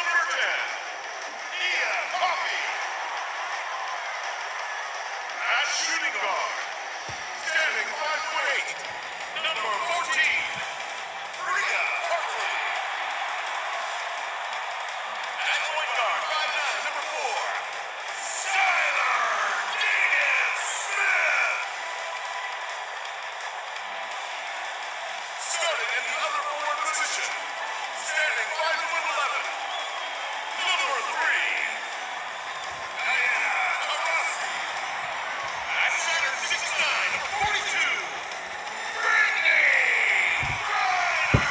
Number 10, Nia Coffey. At shooting guard, standing 5'8", number 14, Bria Hartley. At point guard, 5'9", number 4, Skylar Smith. Starting in the other forward position, standing 5'11", number 3, Diana Taurasi. At center, 6'9", number 42, Brittany Griner.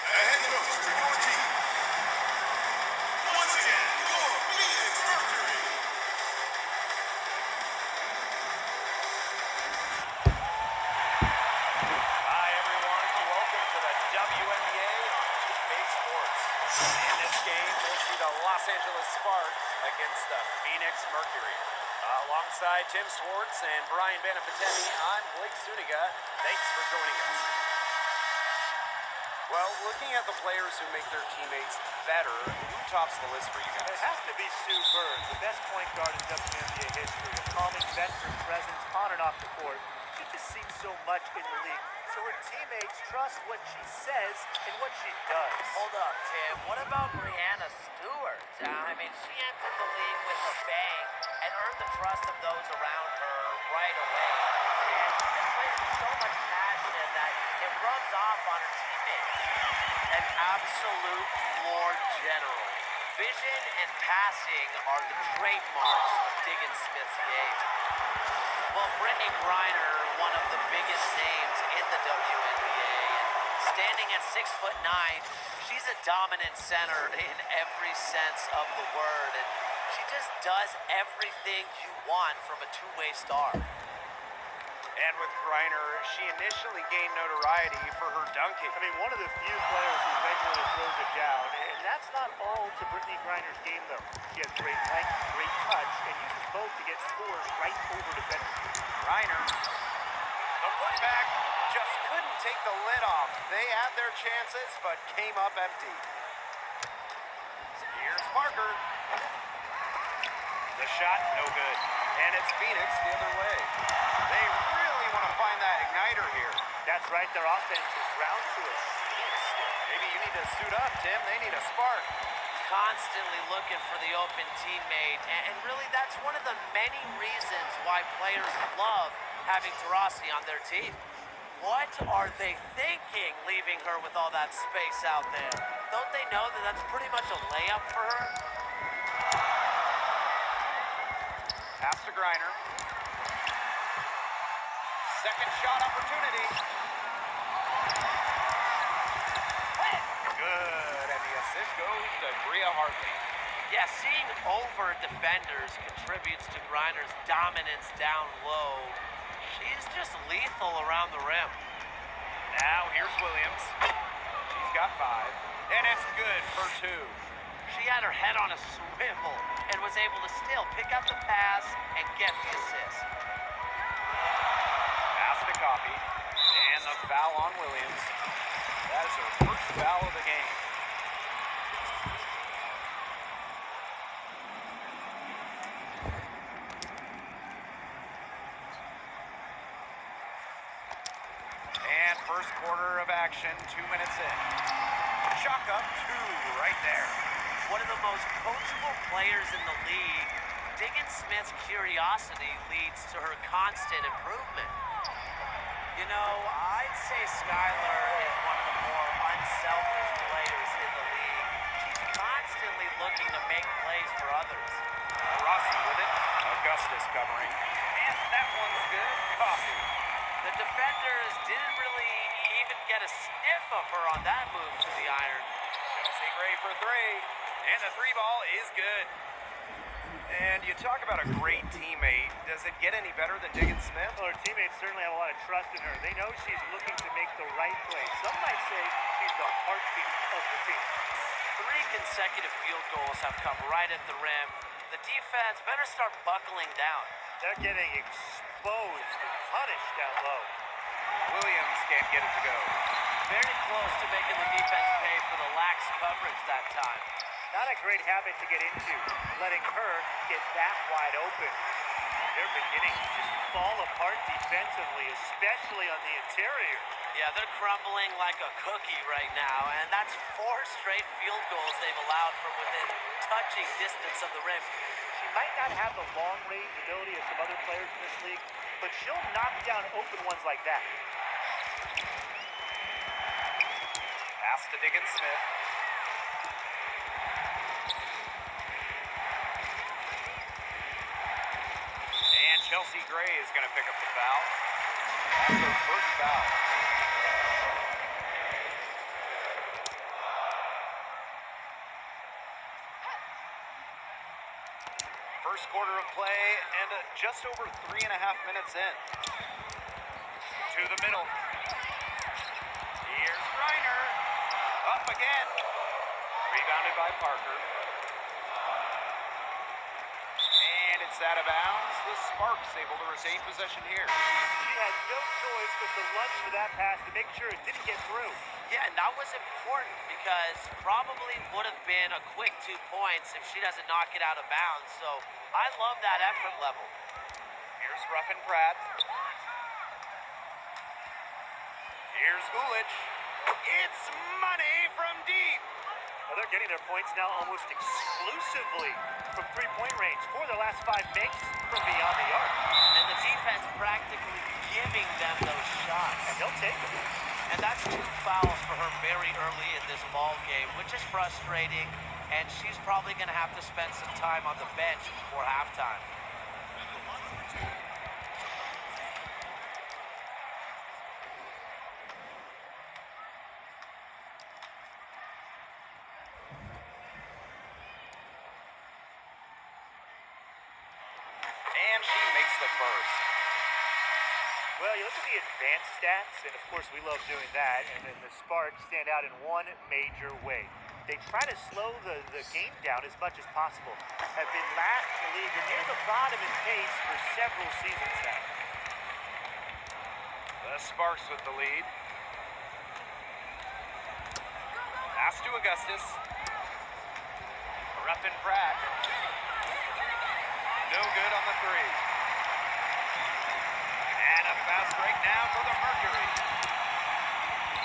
A head coach for your team. Once again, your Phoenix Mercury. Hi, everyone. Welcome to the WNBA on Team-Based Sports. In this game, we'll see the Los Angeles Sparks against the Phoenix Mercury. Alongside Tim Swartz and Brian Banafiteni, I'm Blake Zuniga. Thanks for joining us. Well, looking at the players who make their teammates better, who tops the list for you guys? It has to be Sue Bird, the best point guard in WNBA history. A calming veteran presence on and off the court. She just sees so much in the league. So her teammates trust what she says and what she does. Hold up, Tim. What about Brianna Stewart? I mean, she entered the league with a bang and earned the trust of those around her right away. And this plays with so much passion that it rubs off on her teammates. An absolute floor general. Vision and passing are the trademarks of Diggin Smith's game. Well, Brittany Griner, one of the biggest names in the WNBA, standing at 6'9", she's a dominant center in every sense of the word, and she just does everything you want from a two-way star. And with Griner, she initially gained notoriety for her dunking. I mean, one of the few players who regularly throws it down, and that's not all to Brittany Griner's game, though. She has great length, great touch, and uses both to get scores right over defenders. Griner, the putback just couldn't take the lid off. They had their chances, but came up empty. Here's Parker. The shot, no good. And it's Phoenix the other way. They really want to find that igniter here. That's right, their offense is ground to a standstill. Maybe you need to suit up, Tim. They need a spark. Constantly looking for the open teammate, and really that's one of the many reasons why players love having Taurasi on their team. What are they thinking leaving her with all that space out there? Don't they know that that's pretty much a layup for her? Pass to Griner. Second shot opportunity. Good, and the assist goes to Bria Hartley. Yeah, seeing over defenders contributes to Griner's dominance down low. She's just lethal around the rim. Now here's Williams. She's got 5, and it's good for 2. She had her head on a swivel and was able to still pick up the pass and get the assist. Pass to Coffey, and the foul on Williams. That is her first foul of the game. And first quarter of action, 2 minutes in. Chalk up 2 right there. One of the most coachable players in the league, Diggin Smith's curiosity leads to her constant improvement. You know, I'd say Skylar is one of the more unselfish players in the league. She's constantly looking to make plays for others. Rossi with it. Augustus covering. And that one's good. Coffey. The defenders didn't really even get a sniff of her on that move to the iron. Chelsea Gray for 3. And the 3 ball is good. And you talk about a great teammate. Does it get any better than Diggin Smith? Well, her teammates certainly have a lot of trust in her. They know she's looking to make the right play. Some might say she's the heartbeat of the team. 3 consecutive field goals have come right at the rim. the defense better start buckling down. They're getting exposed and punished down low. Williams can't get it to go. Very close to making the defense pay for the lax coverage that time. Not a great habit to get into, letting her get that wide open. They're beginning to just fall apart defensively, especially on the interior. Yeah, they're crumbling like a cookie right now, and that's 4 straight field goals they've allowed from within touching distance of the rim. She might not have the long-range ability of some other players in this league, but she'll knock down open ones like that. Pass to Diggins Smith. And Chelsea Gray is going to pick up the foul. That's her first foul. First quarter of play and just over 3.5 minutes in. To the middle. Here's Reiner. Up again. Rebounded by Parker. And it's out of bounds. The Sparks able to retain possession here. She had no choice but to lunge for that pass to make sure it didn't get through. Yeah, and that was important because probably would have been a quick 2 points if she doesn't knock it out of bounds. So I love that effort level. Here's Ruffin Pratt. Here's Gulich. It's money from deep. Well, they're getting their points now almost exclusively from three-point range. 4 of their last 5 makes from beyond the arc. And the defense practically giving them those shots. And they'll take them. And that's 2 fouls for her very early in this ball game, which is frustrating. And she's probably going to have to spend some time on the bench before halftime. And she makes the first. Well, you look at the advanced stats, and of course we love doing that, and then the Sparks stand out in one major way. They try to slow the game down as much as possible. Have been last in the league or near the bottom in pace for several seasons now. The Sparks with the lead. Pass to Augustus. Ruffin Pratt. No good on the 3. And a fast break now for the Mercury.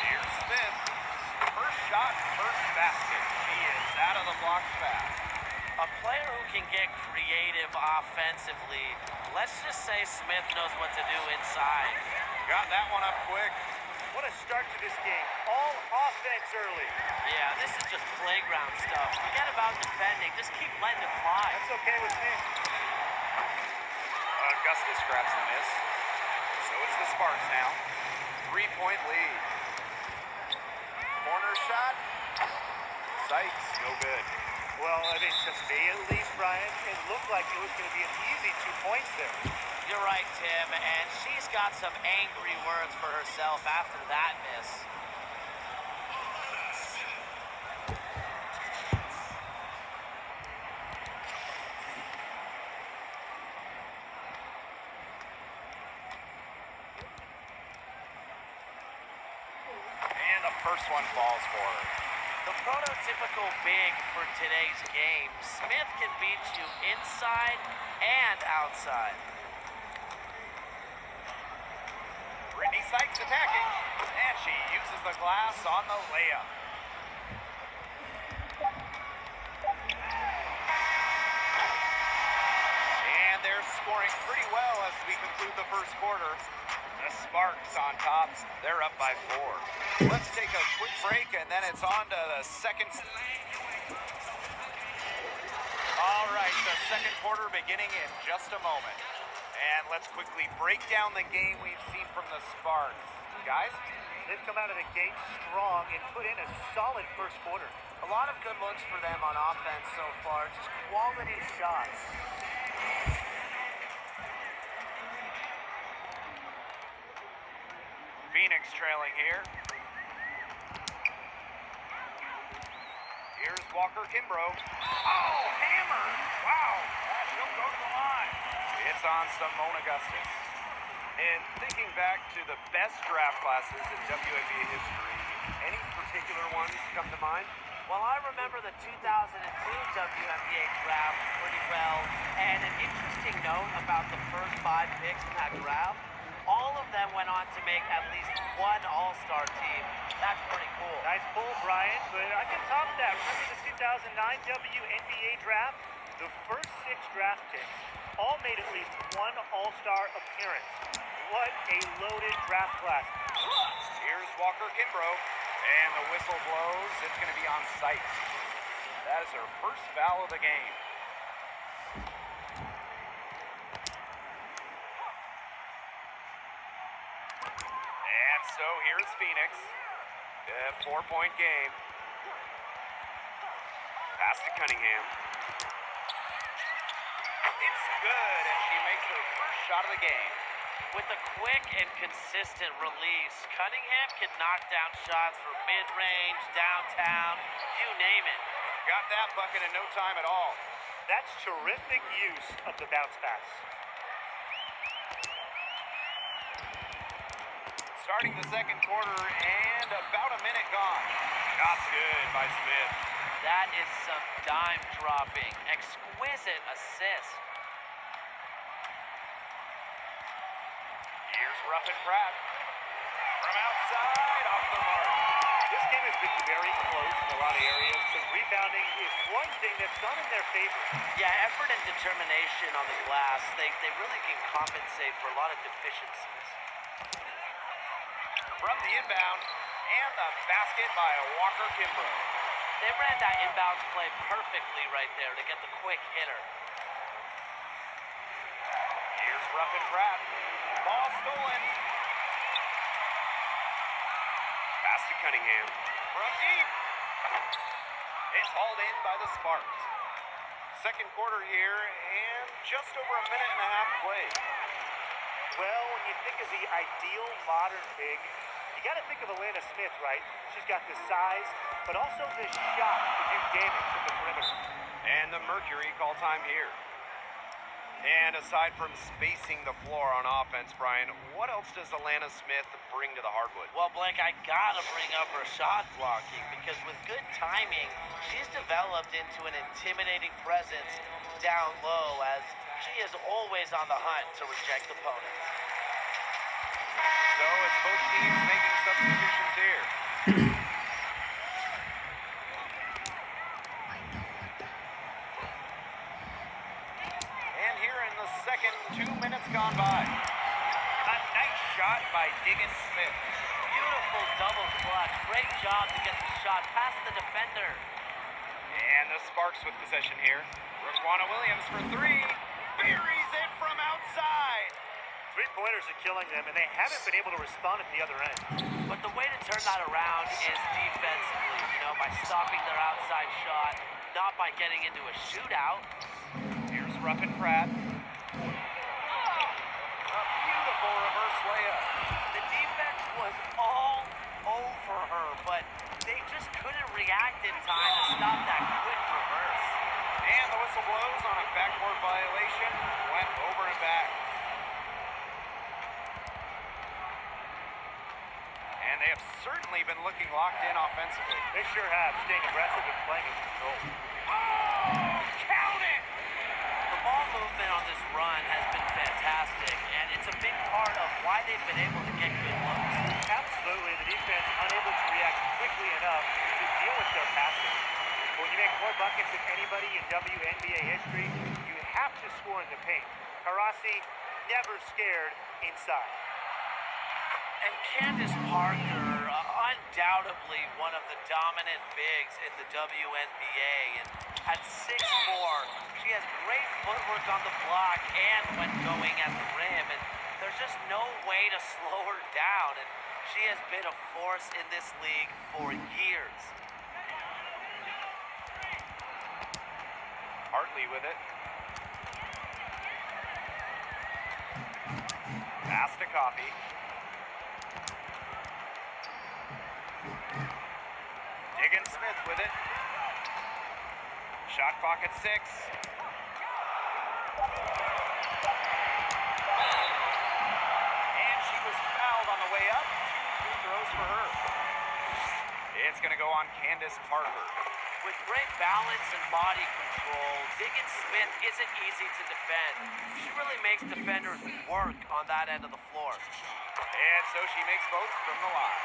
Here's Smith. First shot, first basket. She is out of the blocks fast. A player who can get creative offensively. Let's just say Smith knows what to do inside. Got that one up quick. What a start to this game. All offense early. Yeah, this is just playground stuff. Forget about defending. Just keep letting it fly. That's okay with me. Augustus grabs the miss. So it's the Sparks now. 3-point lead. Corner shot. Sykes, no good. Well, I mean, to me at least, Brian, it looked like it was going to be an easy 2 points there. You're right, Tim, and she's got some angry words for herself after that miss. And the first one falls for her. The prototypical big for today's game. Smith can beat you inside and outside. Brittany Sykes attacking, and she uses the glass on the layup. And they're scoring pretty well as we conclude the first quarter. The Sparks on top, they're up by 4. Let's take a quick break, and then it's on to the second. All right, the second quarter beginning in just a moment. And let's quickly break down the game we've seen from the Sparks. Guys? They've come out of the gate strong and put in a solid first quarter. A lot of good looks for them on offense so far. Just quality shots. Phoenix trailing here. Here's Walker Kimbrough. Oh, hammer! Wow, she'll go to the line. It's on Simone Augustus. And thinking back to the best draft classes in WNBA history, any particular ones come to mind? Well, I remember the 2002 WNBA draft pretty well, and an interesting note about the first 5 picks in that draft, all of them went on to make at least one All-Star team. That's pretty cool. Nice pull, Brian, but I can top that. Remember the 2009 WNBA draft? The first 6 draft picks all made at least one All-Star appearance. What a loaded draft class. Here's Walker Kimbrough, and the whistle blows. It's going to be on site. That is her first foul of the game. And so here's Phoenix. A 4-point game. Pass to Cunningham. It's good, and she makes her first shot of the game. With a quick and consistent release, Cunningham can knock down shots from mid-range, downtown, you name it. Got that bucket in no time at all. That's terrific use of the bounce pass. Starting the second quarter, and about a minute gone. Shots good by Smith. That is some dime dropping, exquisite assist. Here's Ruffin Pratt. From outside, off the mark. This game has been very close in a lot of areas. The rebounding is one thing that's gone in their favor. Yeah, effort and determination on the glass, they really can compensate for a lot of deficiencies. From the inbound, and the basket by Walker Kimbrough. They ran that inbounds play perfectly right there to get the quick hitter. Here's Ruffin Pratt. Ball stolen. Pass to Cunningham. From deep. It's hauled in by the Sparks. Second quarter here, and just over a minute and a half played. Well, when you think of the ideal modern big, you got to think of Alana Smith, right? She's got the size, but also the shot to do damage from the perimeter. And the Mercury call time here. And aside from spacing the floor on offense, Brian, what else does Alana Smith bring to the hardwood? Well, Blake, I gotta bring up her shot blocking because with good timing, she's developed into an intimidating presence down low as she is always on the hunt to reject opponents. So it's both teams making substitutions here. And here in the second, 2 minutes gone by. A nice shot by Diggins Smith. Beautiful double clutch. Great job to get the shot past the defender. And the Sparks with possession here. Raquana Williams for 3. Buries it from outside. 3-pointers are killing them, and they haven't been able to respond at the other end. But the way to turn that around is defensively, by stopping their outside shot, not by getting into a shootout. Here's Ruffin Pratt. A beautiful reverse layup. The defense was all over her, but they just couldn't react in time to stop that quick reverse. And the whistle blows on a backboard violation. Went over and back. And they have certainly been looking locked in offensively. They sure have, staying aggressive and playing in control. Oh, count it! The ball movement on this run has been fantastic, and it's a big part of why they've been able to get good looks. Absolutely, the defense unable to react quickly enough to deal with their passing. When you make more buckets than anybody in WNBA history, you have to score in the paint. Taurasi never scared inside. And Candace Parker, undoubtedly one of the dominant bigs in the WNBA, and at 6'4", she has great footwork on the block and when going at the rim, and there's just no way to slow her down, and she has been a force in this league for years. Hartley with it. Pass to Coffee. Diggins Smith with it. Shot clock at 6. And she was fouled on the way up. 2 free throws for her. It's going to go on Candace Parker. With great balance and body control, Diggins Smith isn't easy to defend. She really makes defenders work on that end of the floor. And so she makes both from the line.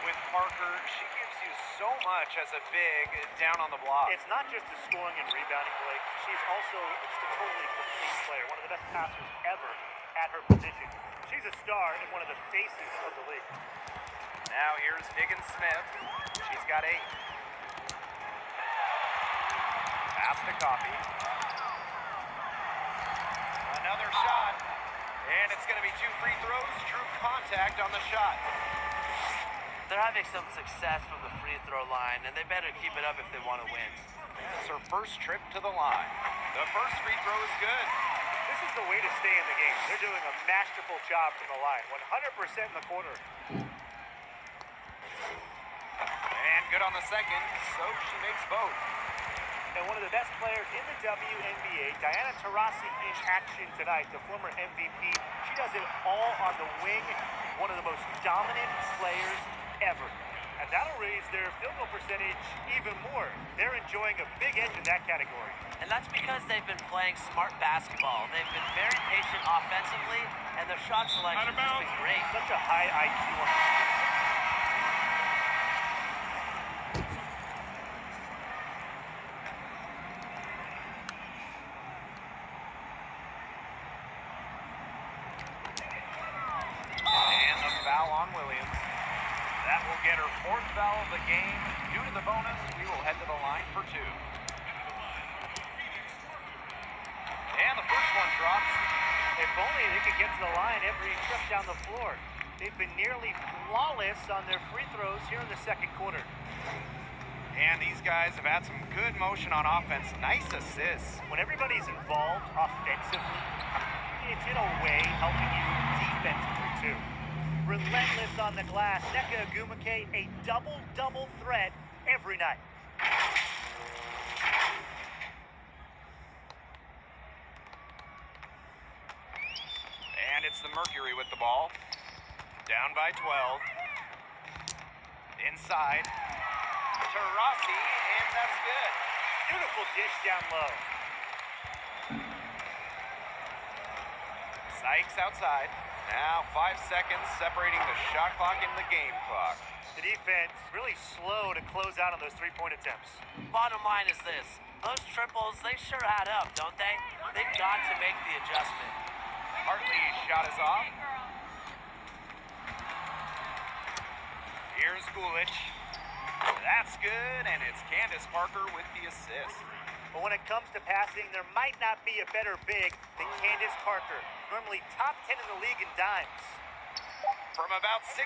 With Parker, she gives you so much as a big down on the block. It's not just the scoring and rebounding, Blake. She's also just a totally complete player, one of the best passers ever at her position. She's a star and one of the faces of the league. Now here's Diggins Smith. She's got 8. Pass to Coffee. Another shot. And it's going to be 2 free throws. True contact on the shot. They're having some success from the free throw line, and they better keep it up if they want to win. It's her first trip to the line. The first free throw is good. This is the way to stay in the game. They're doing a masterful job from the line. 100% in the quarter. And good on the second, so she makes both. And one of the best players in the WNBA, Diana Taurasi, in action tonight, the former MVP. She does it all on the wing. One of the most dominant players ever. And that'll raise their field goal percentage even more. They're enjoying a big edge in that category. And that's because they've been playing smart basketball. They've been very patient offensively, and their shot selection has been great. Such a high IQ on the And the foul on Williams. That will get her 4th foul of the game. Due to the bonus, we will head to the line for 2. And the first one drops. If only they could get to the line every trip down the floor. They've been nearly flawless on their free throws here in the second quarter. And these guys have had some good motion on offense. Nice assists. When everybody's involved offensively, it's in a way helping you defensively too. Relentless on the glass, Nneka Ogwumike, a double-double threat every night. And it's the Mercury with the ball. Down by 12. Inside. Taurasi, and that's good. Beautiful dish down low. Sykes outside. Now 5 seconds separating the shot clock and the game clock. The defense really slow to close out on those three-point attempts. Bottom line is this. Those triples, they sure add up, don't they? They've got to make the adjustment. Hartley's shot is off. Here's Gulich. That's good, and it's Candace Parker with the assist. But when it comes to passing, there might not be a better big than Candace Parker. Normally top 10 in the league in dimes. From about 16,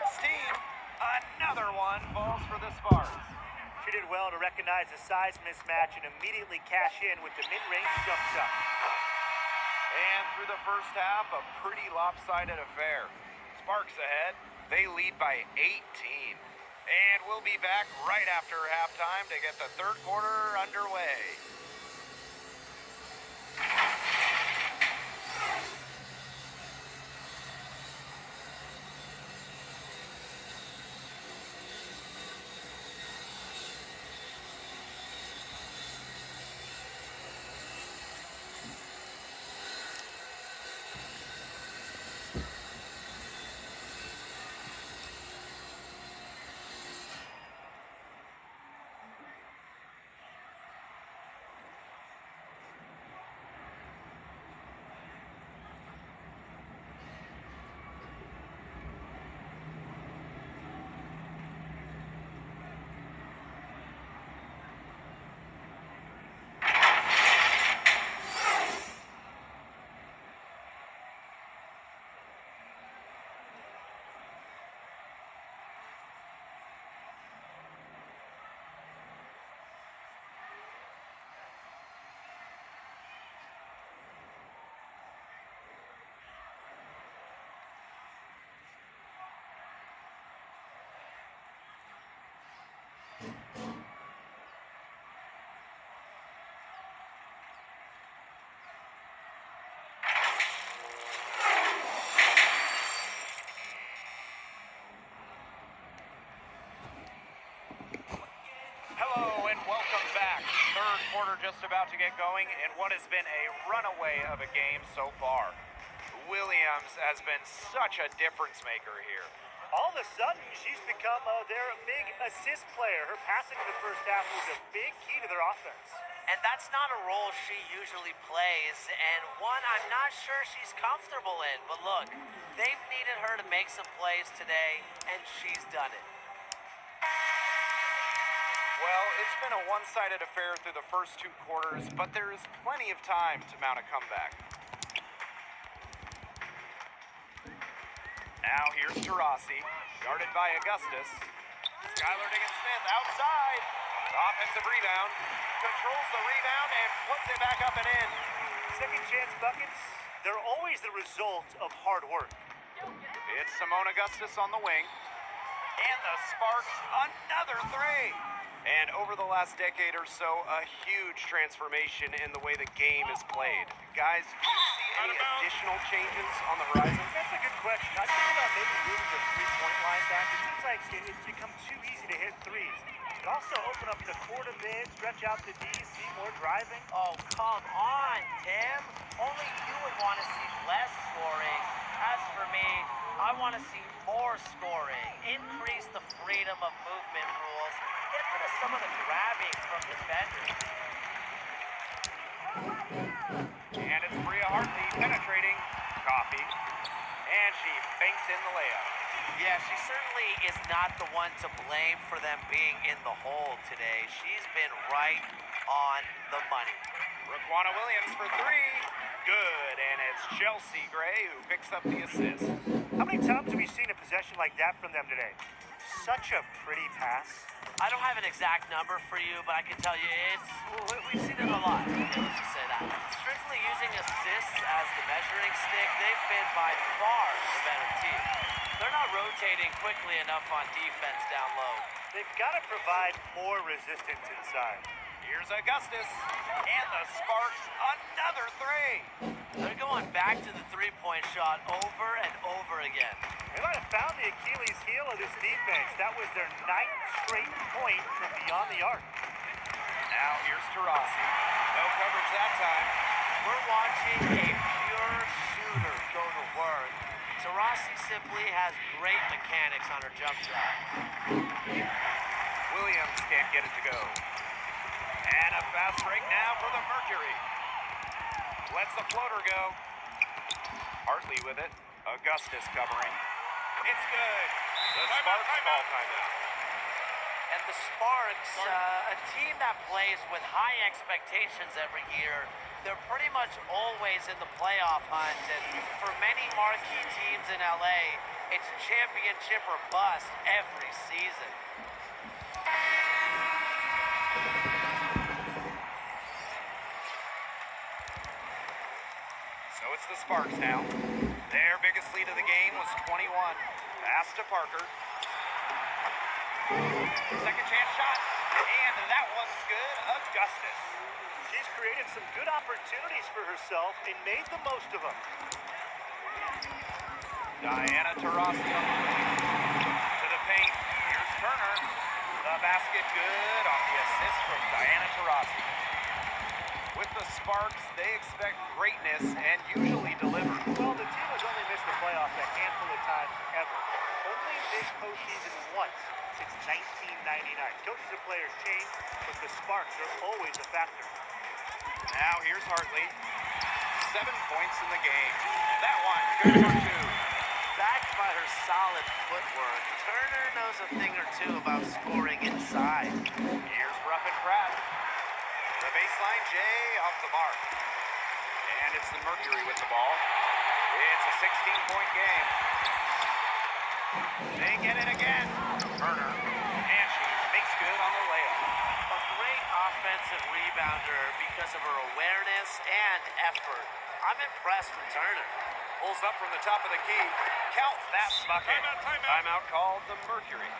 another one falls for the Sparks. She did well to recognize the size mismatch and immediately cash in with the mid-range jump shot. And through the first half, a pretty lopsided affair. Sparks ahead. They lead by 18. And we'll be back right after halftime to get the third quarter underway. Third quarter just about to get going in what has been a runaway of a game so far. Williams has been such a difference maker here. All of a sudden, she's become their big assist player. Her passing in the first half was a big key to their offense. And that's not a role she usually plays, and one I'm not sure she's comfortable in. But look, they've needed her to make some plays today, and she's done it. Well, it's been a one-sided affair through the first two quarters, but there is plenty of time to mount a comeback. Now here's Taurasi, guarded by Augustus. Skylar Diggins-Smith outside. Offensive rebound. Controls the rebound and puts it back up and in. Second chance buckets, they're always the result of hard work. It's Simone Augustus on the wing. And the Sparks, another three. And over the last decade or so, a huge transformation in the way the game is played. Guys, do you see any additional changes on the horizon? That's a good question. I think about maybe moving the three-point line back. It seems like it's become too easy to hit threes. But also open up the court a bit, stretch out the D, see more driving. Oh, come on, Tim. Only you would want to see less scoring. As for me, I want to see more scoring. Increase the freedom of movement rules. Get rid of some of the grabbing from defenders. And it's Bria Hartley penetrating. Coffee. And she banks in the layup. Yeah, she certainly is not the one to blame for them being in the hole today. She's been right on the money. Raquana Williams for three. Good, and it's Chelsea Gray who picks up the assist. How many times have we seen a possession like that from them today? Such a pretty pass. I don't have an exact number for you, but I can tell you we've seen it a lot. Let's just say that. Strictly using assists as the measuring stick, they've been by far the better team. They're not rotating quickly enough on defense down low. They've got to provide more resistance inside. Here's Augustus, and the Sparks, another three. They're going back to the three-point shot over and over again. They might have found the Achilles heel of this defense. That was their 9th straight point from beyond the arc. Now here's Taurasi. No coverage that time. We're watching a pure shooter go to work. Taurasi simply has great mechanics on her jump shot. Williams can't get it to go. And a fast break now for the Mercury. Lets the floater go. Hartley with it. Augustus covering. It's good. The Sparks call timeout. And the Sparks, a team that plays with high expectations every year, they're pretty much always in the playoff hunt. And for many marquee teams in LA, it's championship or bust every season. So it's the Sparks now. Their biggest lead of the game was 21. Pass to Parker. Second chance shot. And that one's good. Augustus. She's created some good opportunities for herself and made the most of them. Diana Taurasi on the way. To the paint. Here's Turner. The basket good off the assist from Diana Taurasi. With the Sparks, they expect greatness and usually deliver. Well, the team has only missed the playoffs a handful of times ever. Only missed postseason once since 1999. Coaches and players change, but the Sparks are always a factor. Now here's Hartley. 7 points in the game. That one, good for two. Backed by her solid footwork, Turner knows a thing or two about scoring inside. Here's Ruffin Pratt. The baseline J off the mark. And it's the Mercury with the ball. It's a 16-point game. They get it again. Turner. And she makes good on the layup. A great offensive rebounder because of her awareness and effort. I'm impressed with Turner. Pulls up from the top of the key. Count that bucket. Timeout called the Mercury.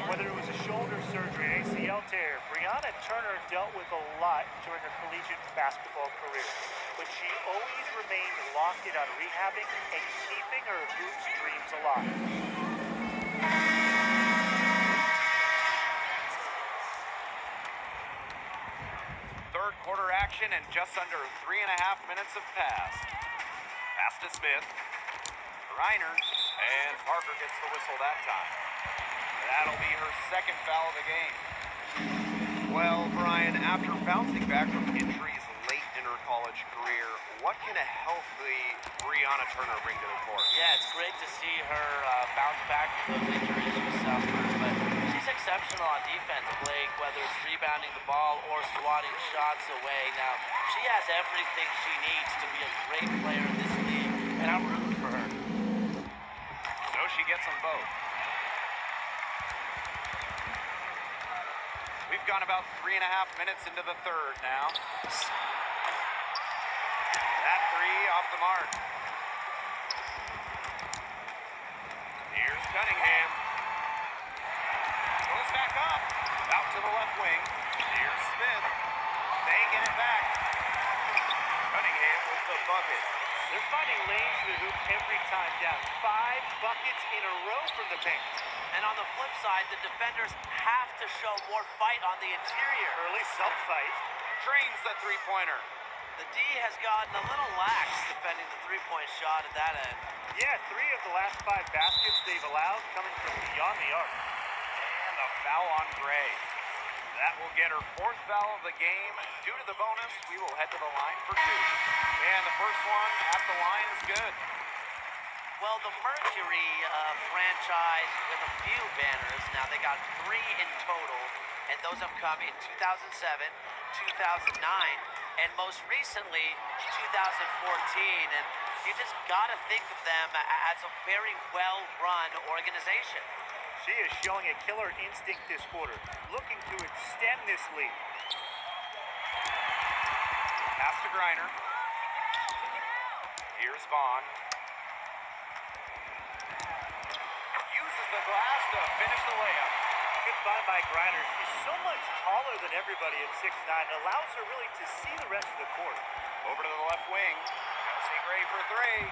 Whether it was a shoulder surgery, an ACL tear, Brianna Turner dealt with a lot during her collegiate basketball career. But she always remained locked in on rehabbing and keeping her hoops dreams alive. quarter action and just under 3.5 minutes have passed. Pass to Smith. Reiner. And Parker gets the whistle that time. That'll be her second foul of the game. Well, Brian, after bouncing back from injuries late in her college career, what can a healthy Brianna Turner bring to the court? Yeah, it's great to see her bounce back from those injuries she suffered, but she's exceptional on defense, Blake, whether it's rebounding the ball or swatting shots away. Now, she has everything she needs to be a great player in this league, and I'm rooting for her. So she gets them both. We've gone about 3.5 minutes into the third now. That three off the mark. Here's Cunningham. Goes back up. Out to the left wing. Here's Smith. They get it back. Cunningham with the bucket. They're finding lanes to the hoop every time down. 5 buckets in a row from the bench. And on the flip side, the defenders have to show more fight on the interior. Or at least some fight. Drains the three-pointer. The D has gotten a little lax defending the three-point shot at that end. Yeah, 3 of the last 5 baskets they've allowed coming from beyond the arc. And a foul on Gray. That will get her 4th foul of the game. Due to the bonus, we will head to the line for 2. And the first one at the line is good. Well, the Mercury franchise with a few banners. Now, they got 3 in total, and those have come in 2007, 2009, and most recently, 2014. And you just got to think of them as a very well-run organization. She is showing a killer instinct this quarter, looking to extend this lead. Pass to Griner. Here's Vaughn. Uses the glass to finish the layup. Good find by Griner. She's so much taller than everybody at 6'9". It allows her really to see the rest of the court. Over to the left wing. Chelsea Gray for 3.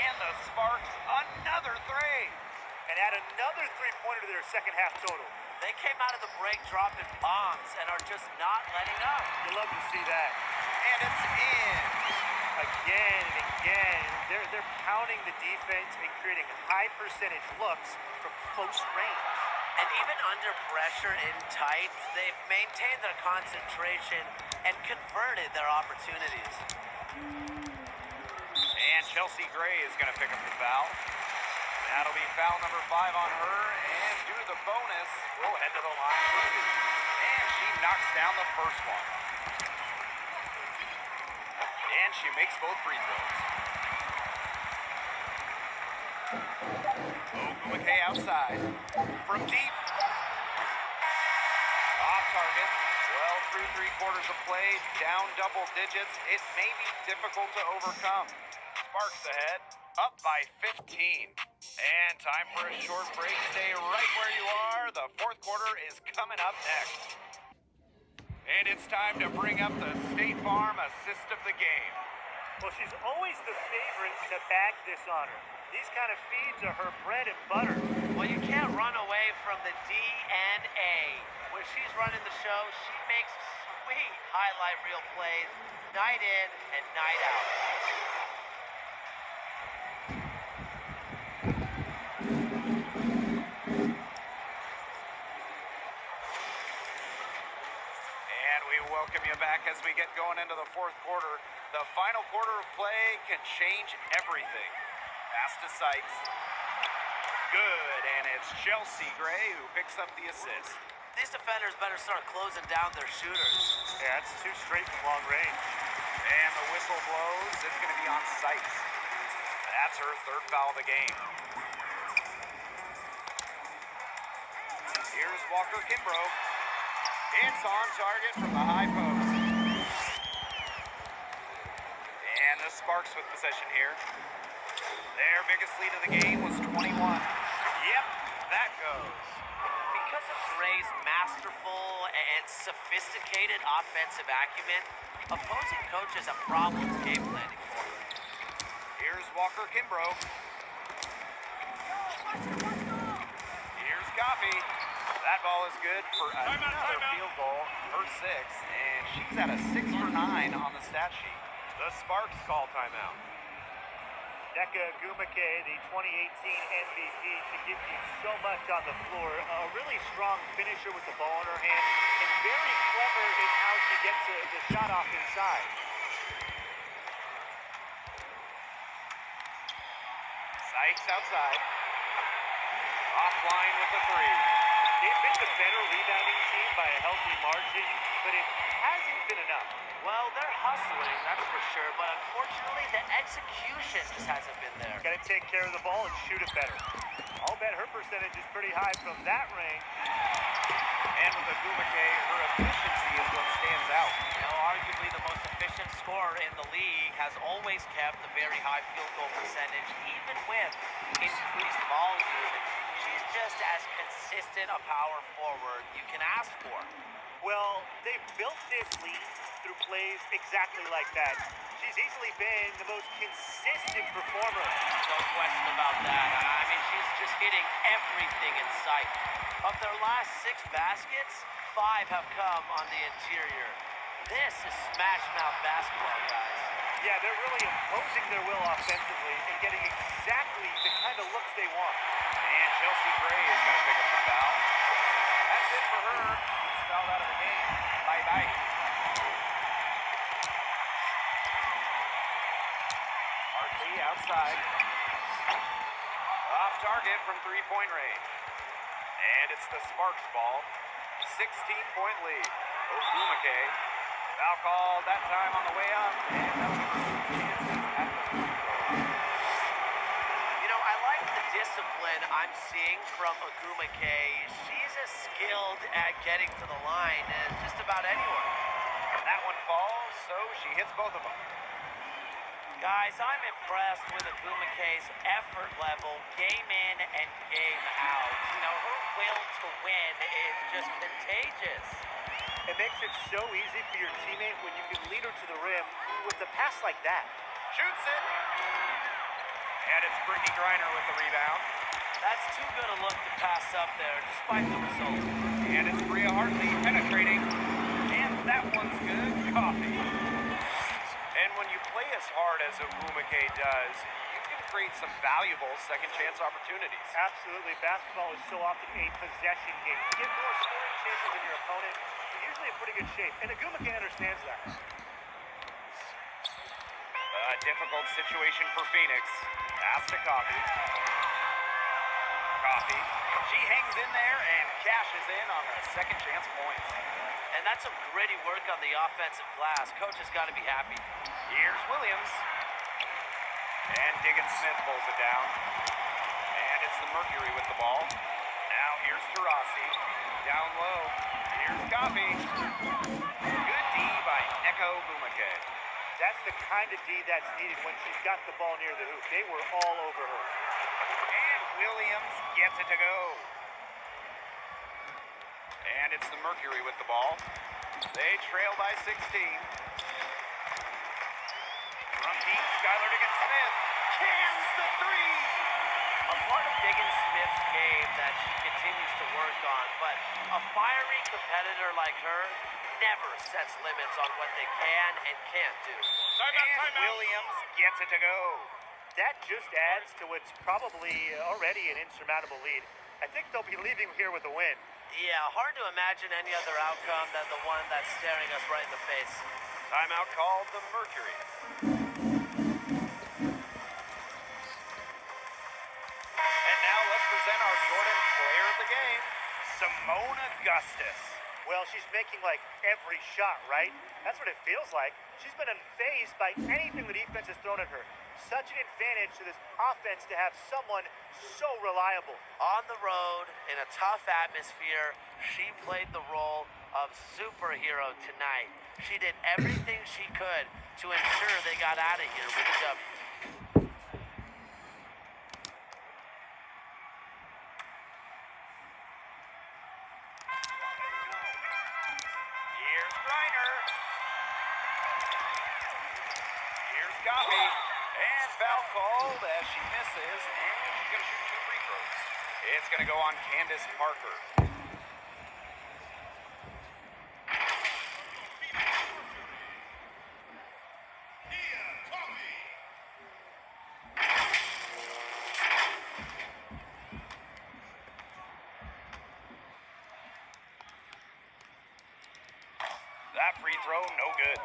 And the Sparks, another 3. And add another three-pointer to their second half total. They came out of the break dropping bombs and are just not letting up. You love to see that. And it's in. Again and again, they're pounding the defense and creating high percentage looks from close range. And even under pressure in tight, they've maintained their concentration and converted their opportunities. And Chelsea Gray is going to pick up the foul. That'll be foul number 5 on her, and due to the bonus, we'll head to the line for 2. And she knocks down the first one. And she makes both free throws. McKay outside. From deep. Off target. Well, through 3 quarters of play, down double digits. It may be difficult to overcome. Sparks ahead, up by 15. And time for a short break. Stay right where you are. The 4th quarter is coming up next. And it's time to bring up the State Farm assist of the game. Well, she's always the favorite to bag this honor. These kind of feeds are her bread and butter. Well, you can't run away from the DNA. When she's running the show, she makes sweet highlight reel plays night in and night out. Welcome you back as we get going into the 4th quarter. The final quarter of play can change everything. Pass to Sykes. Good, and it's Chelsea Gray who picks up the assist. These defenders better start closing down their shooters. Yeah, that's 2 straight from long range. And the whistle blows. It's going to be on Sykes. That's her 3rd foul of the game. Here's Walker Kimbrough. It's on target from the high post. And the Sparks with possession here. Their biggest lead of the game was 21. Yep, that goes. Because of Gray's masterful and sophisticated offensive acumen, opposing coaches have problems game planning for her. Here's Walker Kimbrough. Here's Coffey. That ball is good for another field goal, her sixth, and she's at a 6 for 9 on the stat sheet. The Sparks call timeout. Nneka Ogwumike, the 2018 MVP, can give you so much on the floor. A really strong finisher with the ball in her hand, and very clever in how she gets the shot off inside. Sykes outside. Offline with the three. They've been the better rebounding team by a healthy margin, but it hasn't been enough. Well, they're hustling, that's for sure, but unfortunately the execution just hasn't been there. Got to take care of the ball and shoot it better. I'll bet her percentage is pretty high from that range. And with Ogwumike, her efficiency is what stands out. You know, arguably the most efficient scorer in the league, has always kept a very high field goal percentage, even with increased volume. She's just as consistent a power forward you can ask for. Well, they've built this lead through plays exactly like that. She's easily been the most consistent performer. No question about that. I mean, she's just hitting everything in sight. Of their last 6 baskets, 5 have come on the interior. This is smash mouth basketball, guys. Yeah, they're really imposing their will offensively and getting exactly the kind of looks they want. And Chelsea Gray is going to pick up the foul. That's it for her. She's fouled out of the game. Bye-bye. Hartley outside. Off target from three-point range. And it's the Sparks ball. 16-point lead. Ogwumike. Foul called that time on the way up. And that'll give her chances at the free throw line. You know, I like the discipline I'm seeing from Ogwumike. She's as skilled at getting to the line as just about anyone. That one falls, so she hits both of them. Guys, I'm impressed with Ogwumike's effort level, game in and game out. You know, her will to win is just contagious. It makes it so easy for your teammate when you can lead her to the rim with a pass like that. Shoots it. And it's Brittany Griner with the rebound. That's too good a look to pass up there, despite the result. And it's Bria Hartley penetrating. And that one's good. Coffee. And when you play as hard as Ogwumike does, you can create some valuable second chance opportunities. Absolutely. Basketball is so often a possession game. You get more scoring chances than your opponent. You're usually in pretty good shape. And Ogwumike understands that. A difficult situation for Phoenix. Pass to Coffee. Coffee. She hangs in there and cashes in on the second chance point. And that's some gritty work on the offensive glass. Coach has got to be happy. Here's Williams. And Diggins-Smith pulls it down. And it's the Mercury with the ball. Now here's Taurasi. Down low. Here's Coffee. Good D by Nneka Ogwumike. That's the kind of D that's needed when she's got the ball near the hoop. They were all over her. And Williams gets it to go. And it's the Mercury with the ball. They trail by 16. From deep, Skylar Diggins-Smith cans the three. A part of Diggins-Smith's game that she continues to work on, but a fiery competitor like her never sets limits on what they can and can't do. And Williams gets it to go. That just adds to what's probably already an insurmountable lead. I think they'll be leaving here with a win. Yeah, hard to imagine any other outcome than the one that's staring us right in the face. Timeout called the Mercury. And now let's present our Jordan player of the game, Simone Augustus. Well, she's making like every shot, right? That's what it feels like. She's been unfazed by anything the defense has thrown at her. Such an advantage to this offense to have someone so reliable. On the road, in a tough atmosphere, she played the role of superhero tonight. She did everything she could to ensure they got out of here with a W. Here's Griner. Here's Coffee. And foul called as she misses, and she's going to shoot 2 free throws. It's going to go on Candace Parker. That free throw, no good.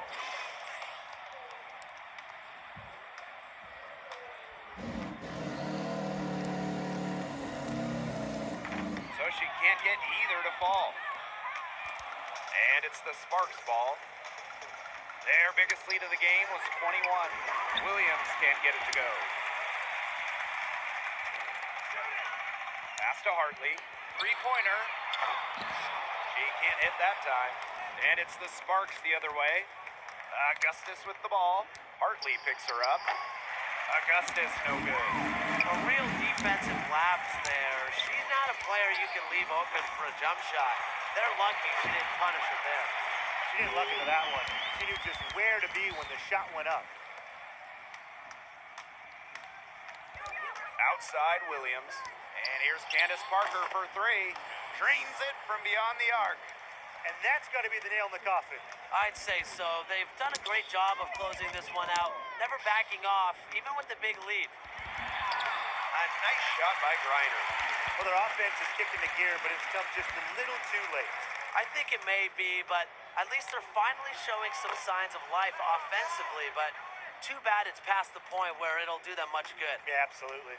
So she can't get either to fall. And it's the Sparks ball. Their biggest lead of the game was 21. Williams can't get it to go. Pass to Hartley. Three-pointer. She can't hit that time. And it's the Sparks the other way. Augustus with the ball. Hartley picks her up. Augustus, no good. A real defensive lapse there. She's not a player you can leave open for a jump shot. They're lucky she didn't punish her there. She didn't luck into that one. She knew just where to be when the shot went up. Outside Williams. And here's Candace Parker for three. Drains it from beyond the arc. And that's got to be the nail in the coffin. I'd say so. They've done a great job of closing this one out, never backing off, even with the big lead. A nice shot by Griner. Well, their offense is kicking the gear, but it's come just a little too late. I think it may be, but at least they're finally showing some signs of life offensively, but too bad it's past the point where it'll do them much good. Yeah, absolutely.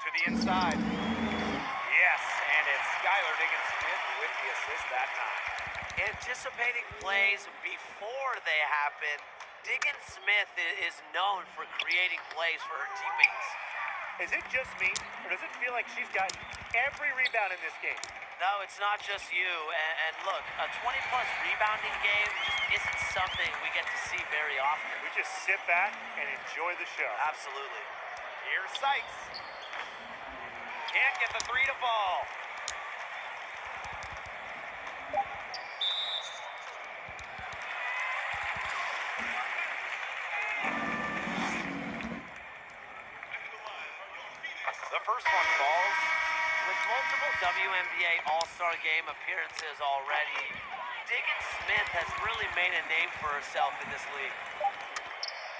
To the inside. Yes, and it's Skylar Diggins-Smith with the assist that time. Anticipating plays before they happen, Diggins-Smith is known for creating plays for her teammates. Is it just me, or does it feel like she's gotten every rebound in this game? No, it's not just you. And look, a 20-plus rebounding game just isn't something we get to see very often. We just sit back and enjoy the show. Absolutely. Here's Sykes. Can't get the three to fall. The first one falls. With multiple WNBA All-Star Game appearances already, Diggins-Smith has really made a name for herself in this league.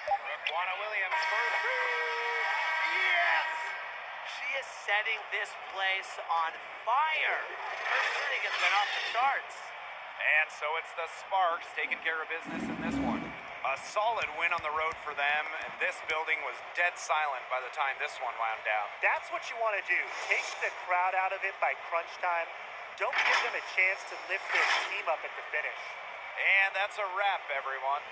Raquana Williams for three. Yes! She is setting this place on fire. Her shooting has been off the charts. And so it's the Sparks taking care of business in this one. A solid win on the road for them, and this building was dead silent by the time this one wound down. That's what you want to do. Take the crowd out of it by crunch time. Don't give them a chance to lift their team up at the finish. And that's a wrap, everyone.